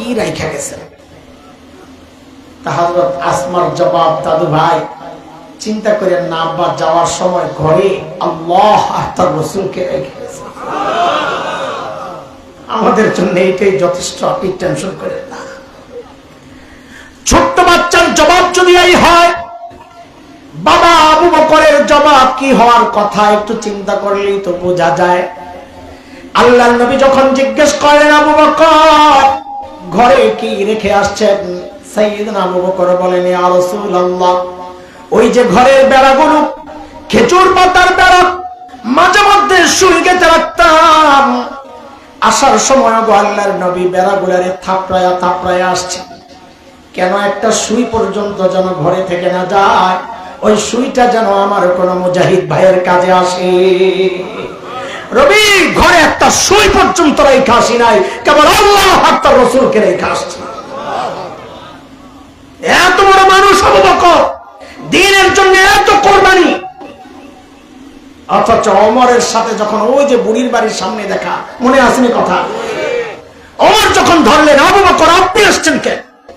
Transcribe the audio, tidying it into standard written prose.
কি রাইখা গেছেন? হযরত আসমার জবাব, দাদু ভাই চিন্তা করেন না, আব্বা যাওয়ার সময় ঘরে আল্লাহ আর তার রাসূলকে রেখে গেছেন। আমাদের জন্য এটাই যথেষ্ট, আপনি টেনশন করেন না। ছোট্ট বাচ্চার জবাব যদি এই হয়, বাবা আবু বকরের জবাব কি হওয়ার কথা একটু চিন্তা করলেই তো বোঝা যায়। আল্লাহর নবী যখন জিজ্ঞেস করেন, আবু বকর ঘরে কি রেখে আসছেন? সাইয়েদনা আবু বকর বলেন, ইয়া রাসূলুল্লাহ, ওই যে ঘরের বেড়াগুলো খেজুর পাতার বেড়া, মাঝে মধ্যে সুই গেঁথে রাখতাম। আসার সময় আল্লাহর নবী বেড়াগুলারে থাপড়ায়া থাপড়ায়া আসছে, কেন একটা সুই পর্যন্ত যেন ঘরে থেকে না যায়, ওই সুইটা যেন আমার কোন মুজাহিদ ভাইয়ের কাজে আসে। রবি ঘরে একটা সুই পর্যন্ত রেখে আসি নাই, কেবল আল্লাহ আর তার রাসূলকে রেখে আসছে। এত বড় মানুষ আবু বকর, দ্বীনের জন্য এত কোরবানি, অথচ ওমরের সাথে যখন ওই যে বুড়ির বাড়ির সামনে দেখা, মনে আসেনি কথা? ওমর যখন ধরলেন, আবু বকর আপনি আসছেন কেন?